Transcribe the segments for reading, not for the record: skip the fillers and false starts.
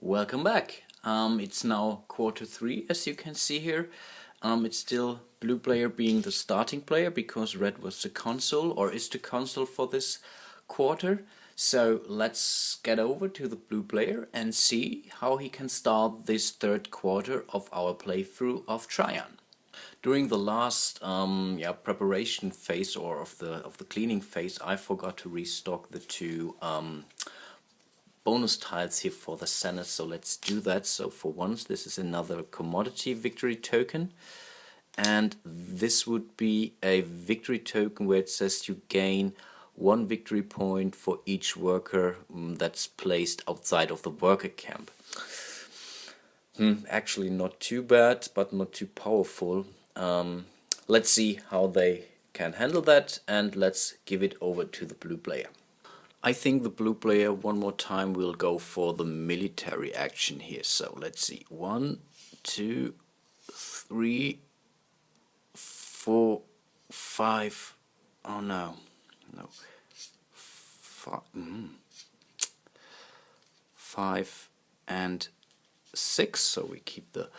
Welcome back. It's now quarter 3, as you can see here. It's still blue player being the starting player because red was the console, or is the console for this quarter. So let's get over to the blue player and see how he can start this third quarter of our playthrough of Trajan. During the last preparation phase, or of the cleaning phase, I forgot to restock the two bonus tiles here for the Senate, so let's do that. So for once, this is another commodity victory token, and this would be a victory token where it says you gain 1 victory point for each worker that's placed outside of the worker camp. Actually not too bad, but not too powerful. Let's see how they can handle that, and let's give it over to the blue player. I think the blue player one more time will go for the military action here. So let's see. 1, 2, 3, 4, 5. Oh no. 5 and 6. So we keep the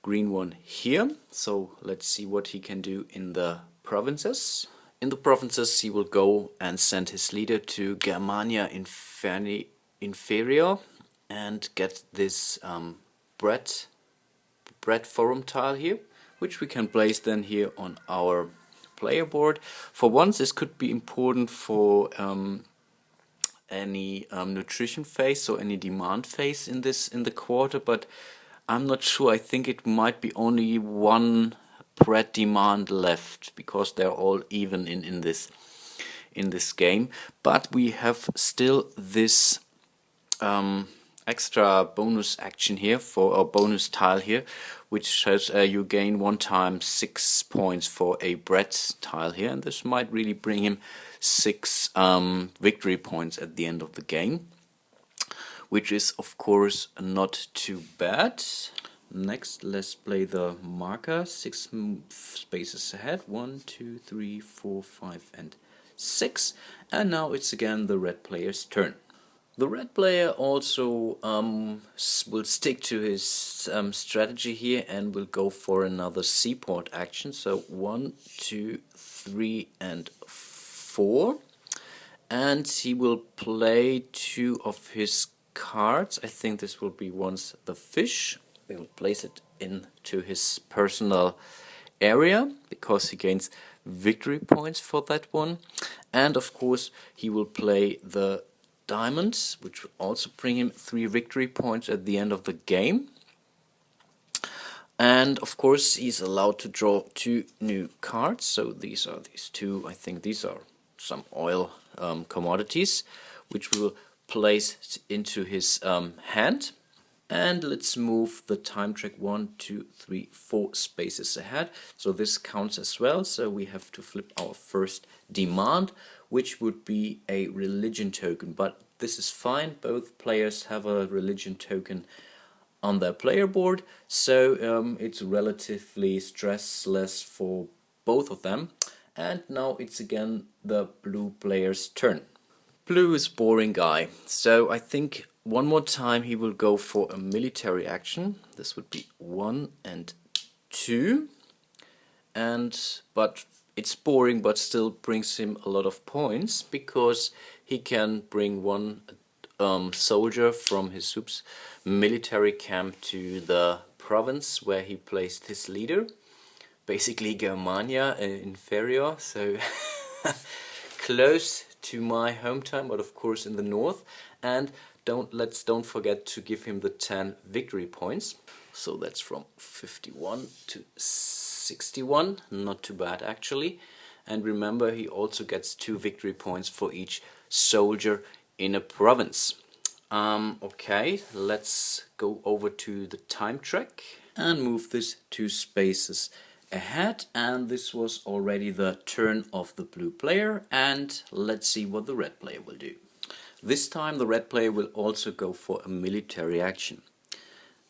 green one here. So let's see what he can do in the provinces. In the provinces, he will go and send his leader to Germania Inferior and get this bread forum tile here, which we can place then here on our player board. For once, this could be important for any nutrition phase or any demand phase in the quarter, but I'm not sure. I think it might be only one bread demand left because they're all even in this game. But we have still this extra bonus action here for a bonus tile here, which says you gain 1 time 6 points for a bread tile here, and this might really bring him 6 victory points at the end of the game, which is of course not too bad. Next, let's play the marker 6 spaces ahead. 1, 2, 3, 4, 5 and 6. And now it's again the red player's turn. The red player also will stick to his strategy here and will go for another Seaport action. So 1, 2, 3 and 4. And he will play 2 of his cards. I think this will be once the fish. We will place it into his personal area because he gains victory points for that one. And of course he will play the diamonds, which will also bring him 3 victory points at the end of the game. And of course he's allowed to draw 2 new cards. So these are these 2, I think these are some oil commodities, which we will place into his hand. And let's move the time track 1, 2, 3, 4 spaces ahead. So this counts as well. So we have to flip our first demand, which would be a religion token. But this is fine. Both players have a religion token on their player board. So it's relatively stressless for both of them. And now it's again the blue player's turn. Blue is boring guy. So I think one more time he will go for a military action. This would be 1 and 2. But it's boring, but still brings him a lot of points because he can bring 1 soldier from his military camp to the province where he placed his leader. Basically Germania Inferior, so close to my hometown, but of course in the north. And don't forget to give him the 10 victory points. So that's from 51 to 61, not too bad actually. And remember, he also gets 2 victory points for each soldier in a province. Okay, let's go over to the time track and move this 2 spaces ahead. And this was already the turn of the blue player, and let's see what the red player will do. This time the red player will also go for a military action.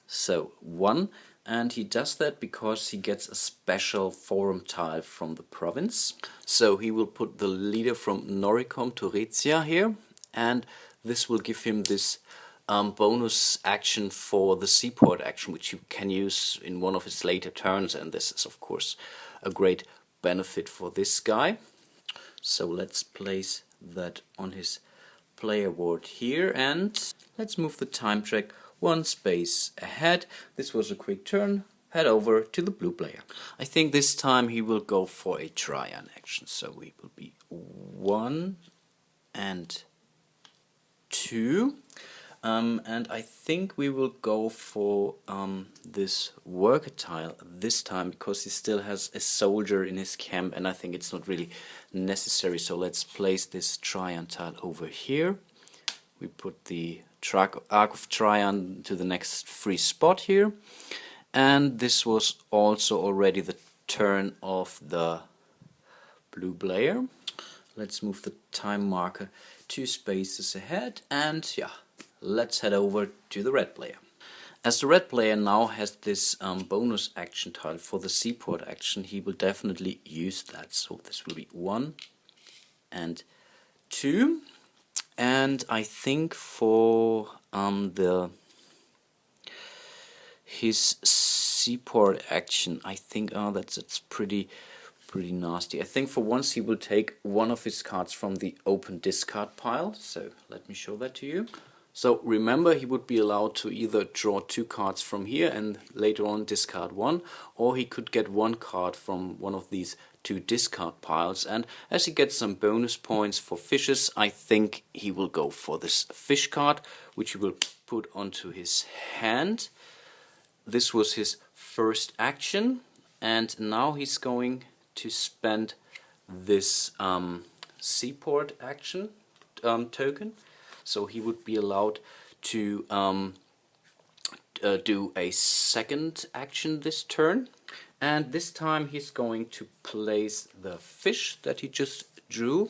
So 1, and he does that because he gets a special forum tile from the province. So he will put the leader from Noricum to Rhezia here, and this will give him this bonus action for the Seaport action, which you can use in one of his later turns, and this is of course a great benefit for this guy. So let's place that on his player board here, and let's move the time track one space ahead. This was a quick turn. Head over to the blue player. I think this time he will go for a Trajan action, so we will be 1 and 2. And I think we will go for this worker tile this time, because he still has a soldier in his camp, and I think it's not really necessary. So let's place this Trajan tile over here. We put the Arc of Trajan to the next free spot here. And this was also already the turn of the blue player. Let's move the time marker 2 spaces ahead, and yeah, let's head over to the red player. As the red player now has this bonus action tile for the Seaport action, he will definitely use that. So this will be 1 and 2. And I think for his Seaport action, I think that's pretty nasty. I think for once he will take one of his cards from the open discard pile. So let me show that to you. So remember, he would be allowed to either draw 2 cards from here and later on discard 1, or he could get 1 card from one of these 2 discard piles. And as he gets some bonus points for fishes, I think he will go for this fish card, which he will put onto his hand. This was his first action, and now he's going to spend this Seaport action token. So he would be allowed to do a second action this turn. And this time he's going to place the fish that he just drew.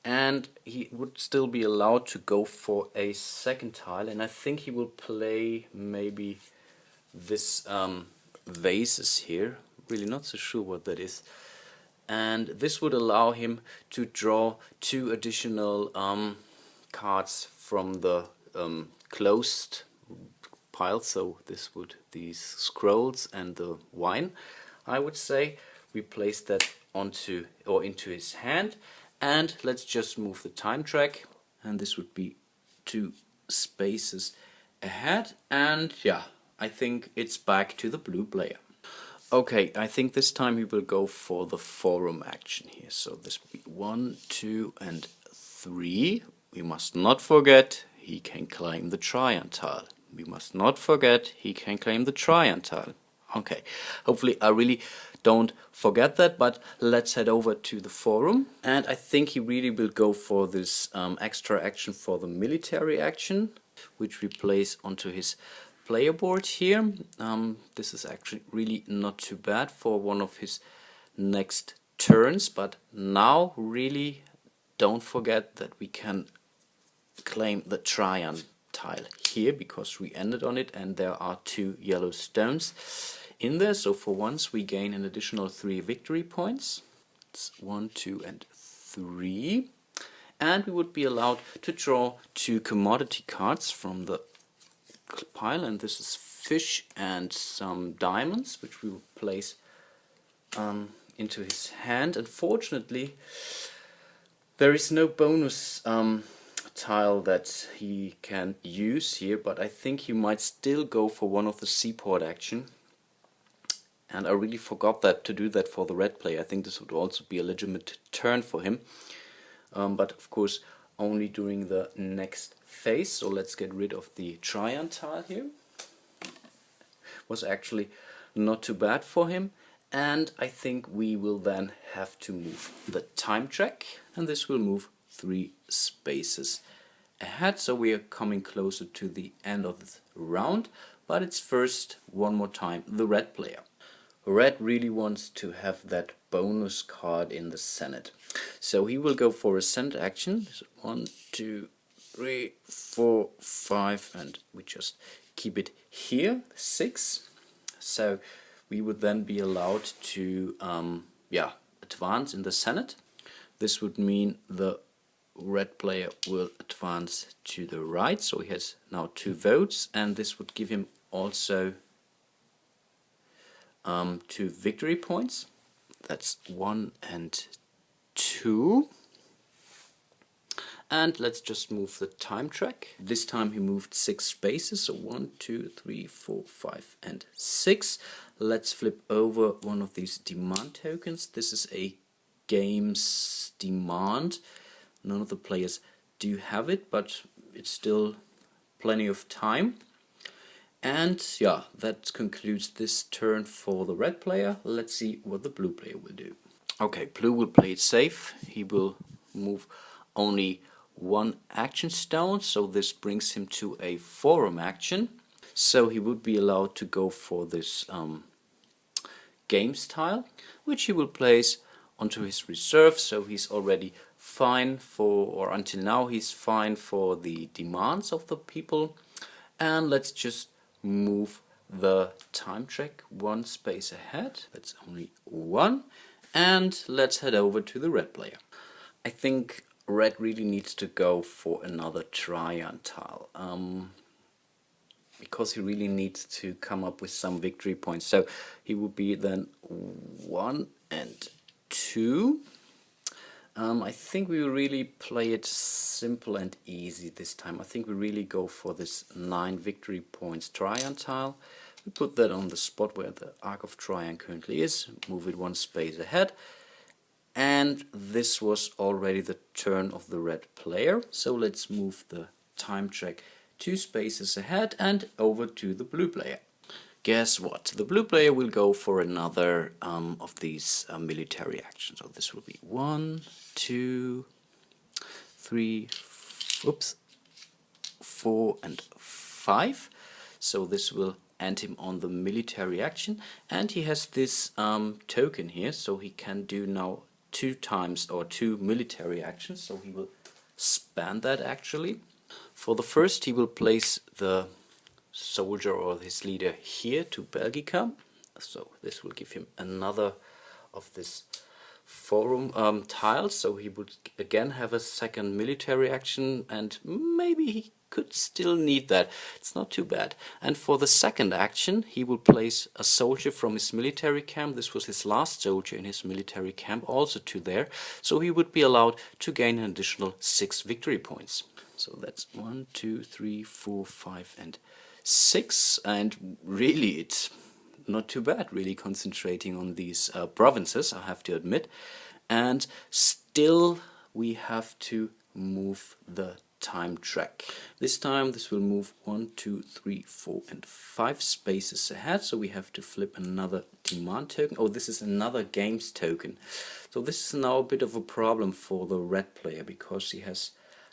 And he would still be allowed to go for a second tile. And I think he will play maybe this vases here. Really not so sure what that is. And this would allow him to draw 2 additional cards from the closed pile. So this would these scrolls and the wine. I would say we place that onto or into his hand, and let's just move the time track, and this would be 2 spaces ahead, and yeah, I think it's back to the blue player. Okay, I think this time we will go for the forum action here. So this will be 1, 2, and 3. We must not forget he can claim the Trajan tile. We must not forget he can claim the Trajan tile. Okay, hopefully I really don't forget that, but let's head over to the forum. And I think he really will go for this extra action for the military action, which we place onto his player board here. This is actually really not too bad for one of his next turns, but now really don't forget that we can claim the Trajan tile here, because we ended on it and there are 2 yellow stones in there. So for once we gain an additional 3 victory points. It's 1, 2, and 3. And we would be allowed to draw 2 commodity cards from the pile, and this is fish and some diamonds, which we will place into his hand. Unfortunately, there is no bonus tile that he can use here, but I think he might still go for one of the Seaport action. And I really forgot that to do that for the red player. I think this would also be a legitimate turn for him, but of course only during the next phase. So let's get rid of the Trajan tile here. Was actually not too bad for him, and I think we will then have to move the time track, and this will move 3 spaces ahead. So we are coming closer to the end of the round, but it's first one more time the red player. Red really wants to have that bonus card in the Senate, so he will go for a Senate action. So 1, 2, 3, 4, 5, and we just keep it here, 6. So we would then be allowed to advance in the Senate. This would mean the red player will advance to the right, so he has now 2 votes, and this would give him also 2 victory points. That's 1 and 2. And let's just move the time track. This time he moved 6 spaces, so 1, 2, 3, 4, 5 and 6. Let's flip over one of these demand tokens. This is a game's demand. None of the players do have it, but it's still plenty of time. And yeah, that concludes this turn for the red player. Let's see what the blue player will do. Okay, blue will play it safe. He will move only 1 action stone, so this brings him to a forum action. So he would be allowed to go for this games tile, which he will place onto his reserve, so he's already fine for, or until now he's fine for the demands of the people. And let's just move the time track 1 space ahead. That's only 1. And let's head over to the red player. I think red really needs to go for another Trajan tile, because he really needs to come up with some victory points. So he will be then 1 and 2. I think we will really play it simple and easy this time. I think we really go for this 9 victory points Trajan tile. We put that on the spot where the Arc of Trajan currently is, move it 1 space ahead. And this was already the turn of the red player. So let's move the time track 2 spaces ahead and over to the blue player. Guess what? The blue player will go for another of these military actions. So this will be 1, 2, 3, 4 and 5. So this will end him on the military action. And he has this token here, so he can do now 2 times or 2 military actions. So he will spend that actually. For the first he will place the soldier or his leader here to Belgica, so this will give him another of this forum tiles, so he would again have a second military action, and maybe he could still need that. It's not too bad. And for the second action he will place a soldier from his military camp. This was his last soldier in his military camp, also to there, so he would be allowed to gain an additional 6 victory points. So that's 1, 2, 3, 4, 5 and 6, and really it's not too bad, really concentrating on these provinces, I have to admit. And still we have to move the time track. This time this will move 1, 2, 3, 4 and 5 spaces ahead, so we have to flip another demand token. Oh, this is another games token. So this is now a bit of a problem for the red player, because he has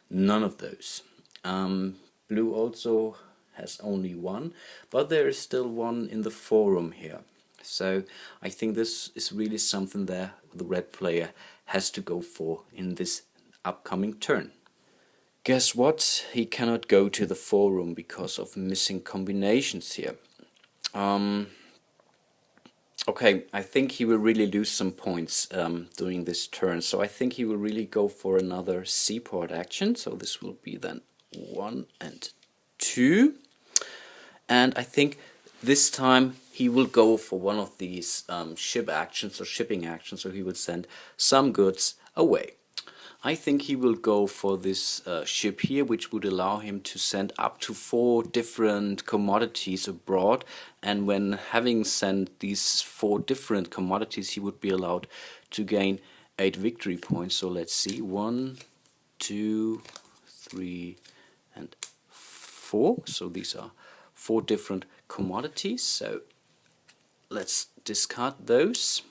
none of those. Blue also has only 1, but there is still 1 in the forum here. So I think this is really something that the red player has to go for in this upcoming turn. Guess what? He cannot go to the forum because of missing combinations here. Okay, I think he will really lose some points during this turn, so I think he will really go for another Seaport action. So this will be then 1 and 2. And I think this time he will go for one of these ship actions or shipping actions, so he will send some goods away. I think he will go for this ship here, which would allow him to send up to 4 different commodities abroad, and when having sent these 4 different commodities he would be allowed to gain 8 victory points. So let's see, 1, 2, 3 and 4. So these are 4 different commodities, so let's discard those.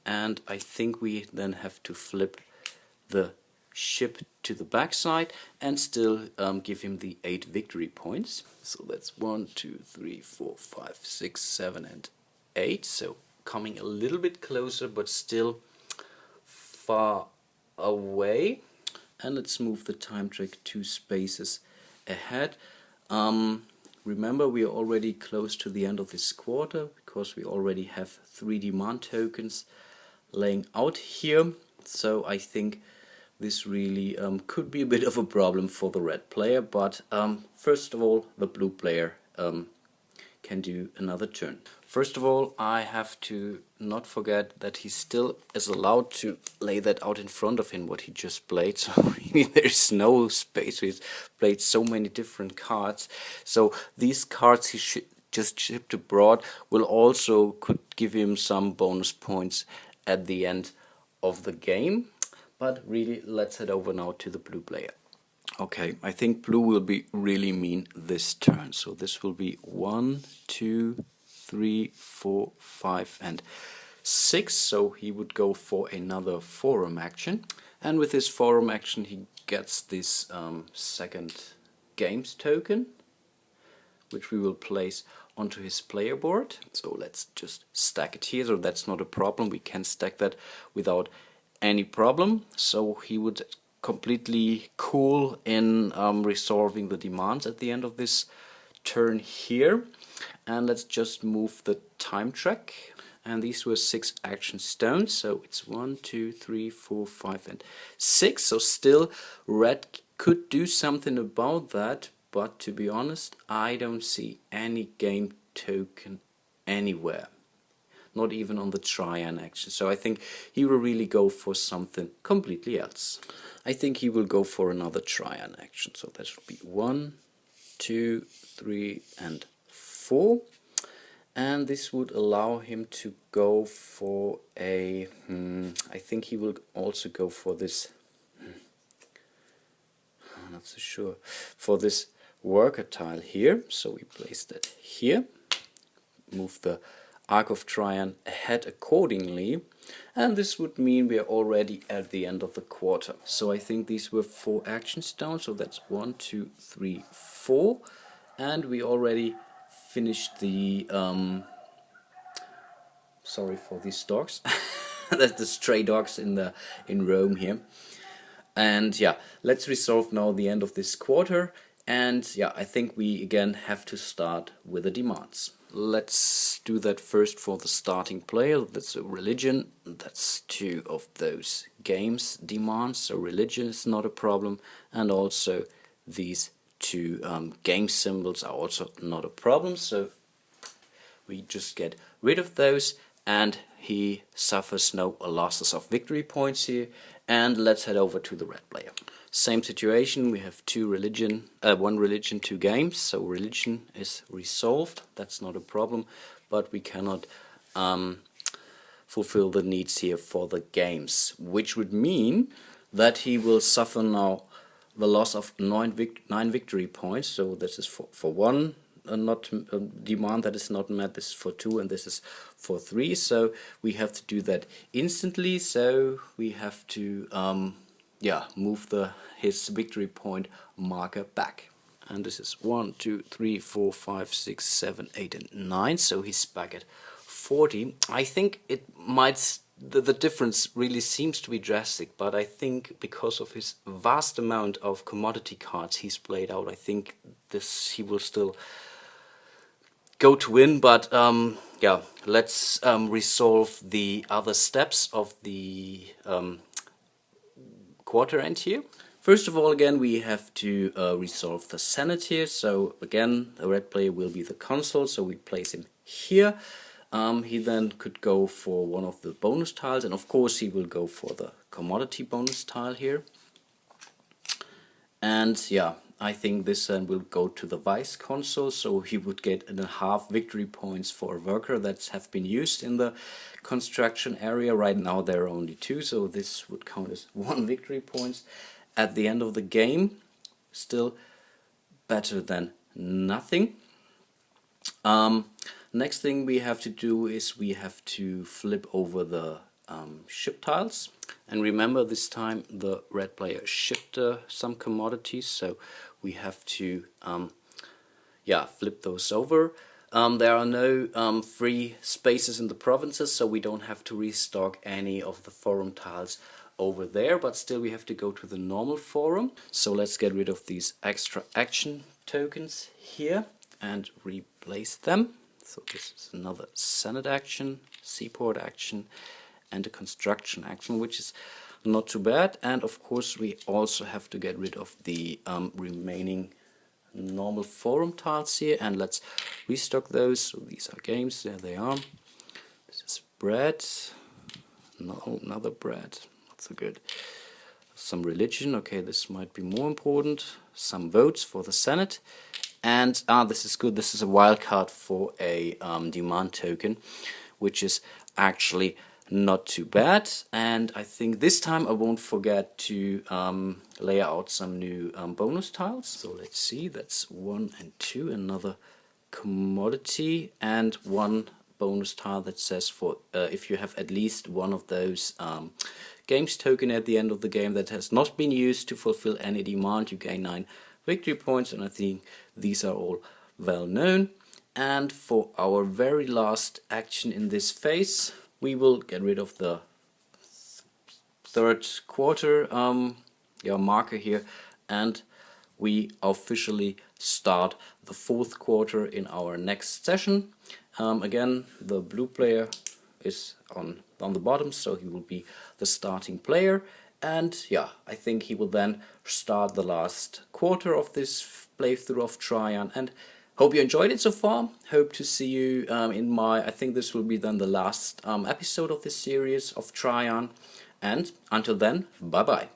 And I think we then have to flip the ship to the backside and still give him the 8 victory points. So that's 1, 2, 3, 4, 5, 6, 7 and 8. So coming a little bit closer, but still far away. And let's move the time track 2 spaces ahead. Remember, we are already close to the end of this quarter, because we already have 3 demand tokens laying out here. So I think this really could be a bit of a problem for the red player, but first of all the blue player can do another turn. First of all, I have to not forget that he still is allowed to lay that out in front of him what he just played, so really there's no space. He's played so many different cards, so these cards he just shipped abroad will also could give him some bonus points at the end of the game. But really, let's head over now to the blue player. Okay, I think blue will be really mean this turn. So this will be 1, 2, 3, 4, 5 and 6. So he would go for another forum action. And with this forum action he gets this second games token, which we will place onto his player board. So let's just stack it here. So that's not a problem. We can stack that without any problem. So he would completely cool in resolving the demands at the end of this turn here. And let's just move the time track. And these were 6 action stones. So it's 1, 2, 3, 4, 5 and 6. So still red could do something about that. But to be honest, I don't see any game token anywhere. Not even on the Trajan action. So I think he will really go for something completely else. I think he will go for another Trajan action. So that should be 1, 2, 3 and 4. And this would allow him to go for a... I think he will also go for this... I'm not so sure. For this worker tile here. So we place that here. Move the Arc of Trajan ahead accordingly, and this would mean we are already at the end of the quarter. So I think these were 4 action stones, so that's 1, 2, 3, 4, and we already finished the sorry for these dogs. That's the stray dogs in Rome here. And yeah, let's resolve now the end of this quarter. And yeah, I think we again have to start with the demands. Let's do that first for the starting player. That's a religion. That's 2 of those games demands. So religion is not a problem. And also these 2 game symbols are also not a problem. So we just get rid of those. And he suffers no losses of victory points here. And let's head over to the red player. Same situation, we have 1 religion, 2 games, so religion is resolved, that's not a problem, but we cannot fulfill the needs here for the games, which would mean that he will suffer now the loss of 9 victory points, so this is for 1 demand that is not met, this is for 2 and this is for 3, so we have to do that instantly, so we have to move his victory point marker back. And this is 1, 2, 3, 4, 5, 6, 7, 8 and 9, so he's back at 40. I think it might, the difference really seems to be drastic, but I think because of his vast amount of commodity cards he's played out, I think he will still go to win, but yeah, let's resolve the other steps of the quarter end here. First of all, again, we have to resolve the Senate here. So again, the red player will be the consul, so we place him here. He then could go for one of the bonus tiles, and of course he will go for the commodity bonus tile here. And yeah, I think this then will go to the vice consul, so he would get 1.5 victory points for a worker that have been used in the construction area. Right now there are only 2, so this would count as 1 victory points at the end of the game. Still better than nothing. Next thing we have to do is we have to flip over the ship tiles. And remember, this time the red player shipped some commodities, so we have to flip those over. There are no free spaces in the provinces, so we don't have to restock any of the forum tiles over there, but still we have to go to the normal forum. So let's get rid of these extra action tokens here and replace them. So this is another Senate action, Seaport action, and a construction action, which is not too bad. And of course we also have to get rid of the remaining normal forum tiles here, and let's restock those. So these are games, there they are. This is bread, no, another bread, not so good. Some religion, okay, this might be more important. Some votes for the Senate, and this is good, this is a wildcard for a demand token, which is actually not too bad. And I think this time I won't forget to lay out some new bonus tiles. So let's see, that's 1 and 2, another commodity, and one bonus tile that says for if you have at least one of those games token at the end of the game that has not been used to fulfill any demand, you gain 9 victory points, and I think these are all well known. And for our very last action in this phase, we will get rid of the third quarter marker here, and we officially start the fourth quarter in our next session. Again, the blue player is on the bottom, so he will be the starting player, and yeah, I think he will then start the last quarter of this playthrough of Trajan. And hope you enjoyed it so far. Hope to see you in my, I think this will be then the last episode of this series of Trajan. And until then, bye bye.